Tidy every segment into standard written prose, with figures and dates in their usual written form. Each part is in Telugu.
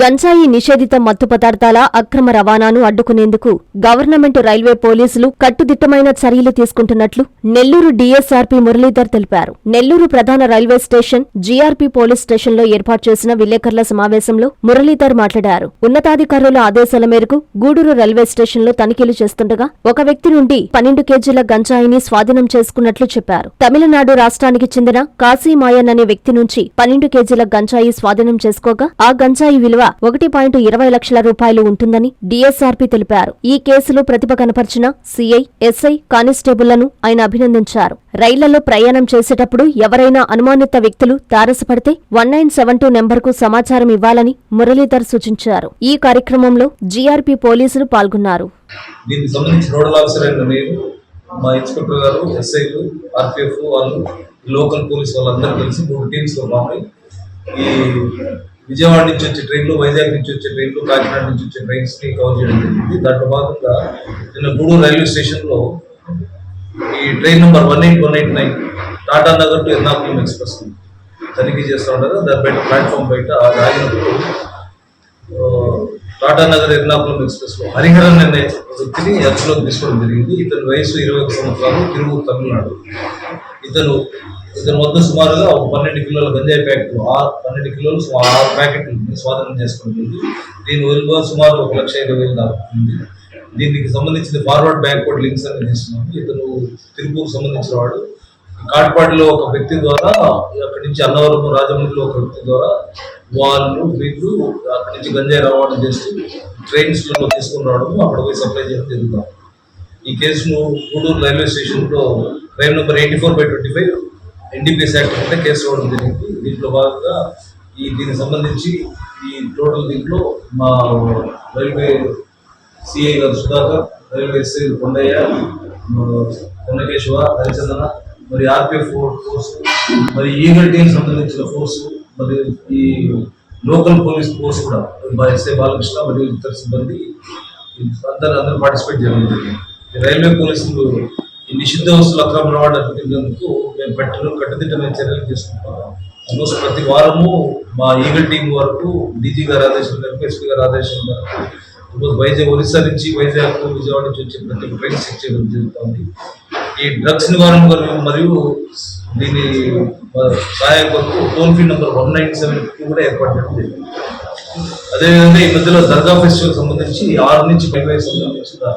గంజాయి నిషేధిత మత్తు పదార్థాల అక్రమ రవాణాను అడ్డుకునేందుకు గవర్నమెంట్ రైల్వే పోలీసులు కట్టుదిట్టమైన చర్యలు తీసుకుంటున్నట్లు నెల్లూరు డీఎస్ఆర్పీ మురళీధర్ తెలిపారు. నెల్లూరు ప్రధాన రైల్వే స్టేషన్ జీఆర్పీ పోలీస్ స్టేషన్లో ఏర్పాటు చేసిన విలేకరుల సమావేశంలో మురళీధర్ మాట్లాడారు. ఉన్నతాధికారుల ఆదేశాల మేరకు గూడూరు రైల్వే స్టేషన్లో తనిఖీలు చేస్తుండగా ఒక వ్యక్తి నుండి 12 కేజీల గంజాయిని స్వాధీనం చేసుకున్నట్లు చెప్పారు. తమిళనాడు రాష్ట్రానికి చెందిన కాశీమాయన్ అనే వ్యక్తి నుంచి 12 కేజీల గంజాయి స్వాధీనం చేసుకోగా ఆ గంజాయి విలువ 1.20 లక్షల రూపాయలు ఉంటుందని డీఎస్ఆర్పీ తెలిపారు. ఈ కేసులో ప్రతిభ కనపర్చిన సీఐ, ఎస్ఐ, కానిస్టేబుళ్లను ఆయన అభినందించారు. రైళ్లలో ప్రయాణం చేసేటప్పుడు ఎవరైనా అనుమానిత వ్యక్తులు తారసపడితే 1972 నెంబర్కు సమాచారం ఇవ్వాలని మురళీధర్ సూచించారు. ఈ కార్యక్రమంలో జీఆర్పీ పోలీసులు పాల్గొన్నారు. దీనికి సంబంధించి నోడల్ ఆఫీసర్ అయిన నేను, మా ఇన్స్పెక్టర్ గారు, ఎస్ఐలు, ఆర్పీఎఫ్ వాళ్ళు, లోకల్ పోలీస్ వాళ్ళందరూ కలిసి 3 టీమ్స్ లో మామూలు ఈ విజయవాడ నుంచి వచ్చే ట్రైన్లు, వైజాగ్ నుంచి వచ్చే ట్రైన్లు, కాకినాడ నుంచి వచ్చే ట్రైన్స్ ని కవర్ చేయడం జరిగింది. దాంట్లో భాగంగా నిన్న గూడూరు రైల్వే స్టేషన్ లో ఈ train number 18189 Tata Nagar to Ernakulam express తనిఖీ చేస్తూ ఉండగా దాని బయట ప్లాట్ఫామ్ బయట ఆగినప్పుడు టాటా నగర్ ఎర్నాకుళం ఎక్స్ప్రెస్ లో హరిహరన్ అనే వ్యక్తిని అదుపులోకి తీసుకోవడం జరిగింది. ఇతని వయసు 21 సంవత్సరాలు, తిరుగు తమిళనాడు. ఇతను వద్ద సుమారుగా 12 కిలోల గంజాయి ప్యాకెట్లు, 12 కిలోలు 6 ప్యాకెట్లు స్వాధీనం చేసుకోవడం. దీని విలువ సుమారు 1,05,000 దాకా ఉంది. దీనికి సంబంధించిన ఫార్వర్డ్ బ్యాక్వర్డ్ లింక్స్ అనేది తీసుకున్నాము. ఇతను తిరుపూర్కు సంబంధించిన వాడు. కాట్పాడిలో ఒక వ్యక్తి ద్వారా, అక్కడి నుంచి అన్నవరం, రాజమండ్రిలో ఒక వ్యక్తి ద్వారా వీళ్ళు అక్కడి నుంచి గంజాయి రవాణా చేస్తూ ట్రైన్స్ లో తీసుకుని రావడం, అక్కడ పోయి సప్లై చేయడం జరుగుతాం. ఈ కేసును గూడూరు రైల్వే స్టేషన్ లో ట్రైన్ నెంబర్ 84/25 ఎన్డీపీఎస్ యాక్ట్ అంటే కేసు ఇవ్వడం జరిగింది. దీంట్లో భాగంగా దీనికి సంబంధించి ఈ టోటల్ దీంట్లో మా రైల్వే సిఐ గారు సుధాకర్, రైల్వే ఎస్ఐ కొండయ్య, కొండకేశవ, హరిచందన, మరి ఆర్పీఎఫ్ ఫోర్స్, మరి ఈగల్ టీం సంబంధించిన ఫోర్సు, మరి ఈ లోకల్ పోలీస్ ఫోర్స్ కూడా ఎస్ఐ బాలకృష్ణ మరియు ఇతర సిబ్బంది అందరూ పార్టిసిపేట్ చేయడం జరిగింది. రైల్వే పోలీసులు ఈ నిషిద్ధ వస్తువుల అక్రమ రవాణా అడ్డుకునేందుకు మేము కట్టుదిట్టమైన చర్యలు తీసుకుంటాం. ఆల్మోస్ట్ ప్రతి వారము మా ఈగల్ టీం వరకు డీజీ గారి ఆదేశం మేరకు, ఎస్పీ గారి ఆదేశం మేరకు ఒరిస్సా నుంచి వైజాగ్, విజయవాడ నుంచి వచ్చే ప్రతి ట్రైన్ చెక్ చేయడం జరుగుతుంది. ఈ డ్రగ్స్ నివారణ మరియు దీని సహాయం కొరకు టోల్ ఫ్రీ నెంబర్ 197 కూడా ఏర్పాటు చేయడం జరిగింది. అదేవిధంగా ఈ మధ్యలో దర్గా ఫెస్టివల్ సంబంధించి 6 నుంచి 10 వయసు సంబంధించిన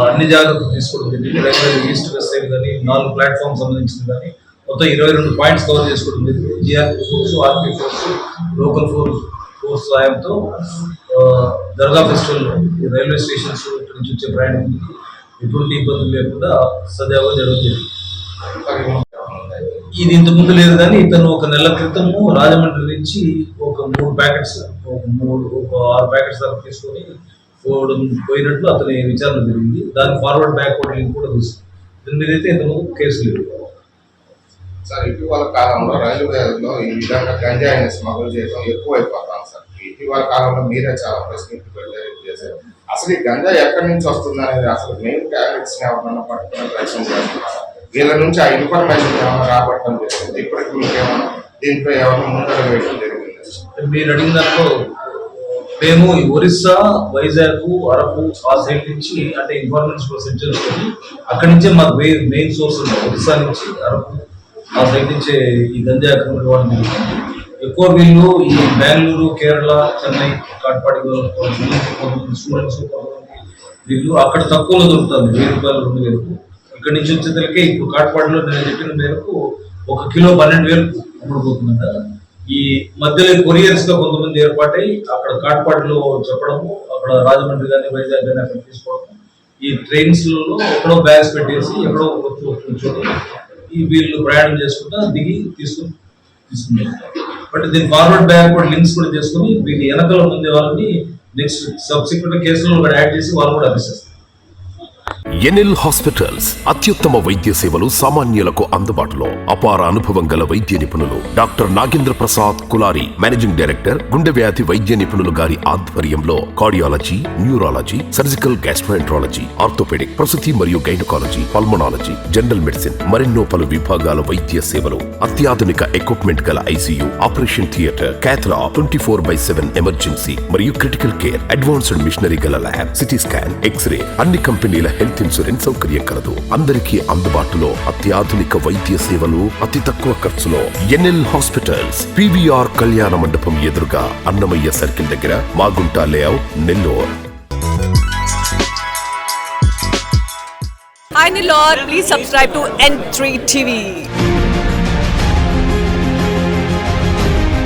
అన్ని జాగ్రత్తలు తీసుకోవడం జరిగింది. రైల్వే ఈస్ట్ వెస్ట్ సైడ్ కానీ 4 ప్లాట్ఫామ్ సంబంధించింది కానీ మొత్తం 22 పాయింట్స్ కవర్ చేసుకోవడం జరిగింది. GRP force, RP force, local force సహాయంతో దర్గా ఫెస్టివల్ రైల్వే స్టేషన్స్ నుంచి వచ్చే ప్రయాణికులకు ఎటువంటి ఇబ్బందులు లేకుండా సజావుగా జరగడం జరిగింది. ఇది ఇంతకుముందు లేదు కానీ ఇతను 1 నెల క్రితము రాజమండ్రి నుంచి ఒక 6 ప్యాకెట్స్ దాకా తీసుకొని పోయినట్లు అతని విచారణ జరిగింది. దాని ఫార్వర్డ్ బ్యాక్వర్డ్ లింక్ కూడా తీసుకుంది. దీని మీద అయితే ఇంతకుముందు కేసు లేదు. సార్, ఇటీవల కాలంలో రైల్వేలో ఈ విధంగా గంజాయిని స్మగుల్ చేయడం ఎక్కువైపోతాం సార్. ఇటీవల కాలంలో మీరే చాలా ప్రశ్నలు చేశారు. అసలు ఈ గంజాయి ఎక్కడి నుంచి వస్తుంది అనేది అసలు మెయిన్ క్యారెక్టర్స్ ఎవరైనా పట్టుకునే ప్రయత్నం చేస్తున్నారు. వీళ్ళ నుంచి ఆ ఇన్ఫర్మేషన్ ఏమైనా రాబట్టడం జరిగింది. ఇప్పటికి మీకు ఏమైనా దీంట్లో ఏమైనా ముందడుగు వేయడం జరిగింది? మీరు అడిగిన దాంట్లో మేము ఒరిస్సా, వైజాగ్, అరకు ఆ సైడ్ నుంచి అంటే ఇన్ఫర్మేషన్ సెట్ చేసుకొని అక్కడి నుంచే మాకు మెయిన్ సోర్స్ ఉంది. ఒరిస్సా నుంచి, అరకు ఆ సైడ్ నుంచే ఈ గంజాయి అక్రమ రవాణా. ఎక్కువ వీళ్ళు ఈ బెంగళూరు, కేరళ, చెన్నై, కాట్పాడి స్టూడెంట్స్ వీళ్ళు అక్కడ తక్కువలో దొరుకుతుంది. 1000 రూపాయలు, 2000. ఇక్కడ నుంచి వచ్చేసరికి ఇప్పుడు కాట్పాడిలో నేను చెప్పిన మేరకు 1 కిలో 12,000 అమ్ముడుపోతుందంట. ఈ మధ్యలో కొరియర్స్ గా కొంతమంది ఏర్పాటై అక్కడ కాట్పాడిలో చెప్పడము, అక్కడ రాజమండ్రి కానీ వైజాగ్ కానీ అక్కడ తీసుకోవడం, ఈ ట్రైన్స్ లలో ఎక్కడో బ్యాగ్స్ పెట్టేసి ఎక్కడో కూర్చొని ఈ వీళ్ళు ప్రయాణం చేసుకుంటా దిగి తీసుకున్నారు. బట్ దీని ఫార్వర్డ్ బ్యాక్వర్డ్ లింక్స్ కూడా చేసుకుని వీళ్ళు వెనకలో ముందే వాళ్ళని నెక్స్ట్ సబ్సిక్వెంట్ కేసులో యాడ్ చేసి వాళ్ళు కూడా అభిస్తారు. ఎన్ఎల్ హాస్పిటల్స్ అత్యుత్తమ వైద్య సేవలు సామాన్యులకు అందుబాటులో. అపార అనుభవం గల వైద్య నిపుణులు doctor Nagendra Prasad Kulari, managing director, గుండె వ్యాధి వైద్య నిపుణులు గారి ఆధ్వర్యంలో cardiology, neurology, surgical gastroenterology, orthopedic, ప్రసూతి మరియు గైనకాలజీ, పల్మనాలజీ, జనరల్ మెడిసిన్ మరెన్నో పలు విభాగాల వైద్య సేవలు. అత్యాధునిక ఎక్విప్మెంట్ గల ఐసీయూ, ఆపరేషన్ థియేటర్, క్యాథ్లా, 24/7 ఎమర్జెన్సీ మరియు క్రిటికల్ కేర్, అడ్వాన్స్డ్ మిషనరీ గల ల్యాబ్, సిటీ స్కాన్, ఎక్స్రే, అన్ని కంపెనీల హెల్త్ ఇన్సూరెన్స్ సౌకర్యం కలదు. అందరికీ అందుబాటులో అత్యాధునిక వైద్య సేవలు అతి తక్కువ ఖర్చులో. ఎన్ఎల్ హాస్పిటల్స్, పివిఆర్ కళ్యాణ మండపం ఎదురుగా, అన్నమయ్య సర్కిల్ దగ్గర, Magunta layout, Nellore. Hi Nellore, please subscribe to N3 TV.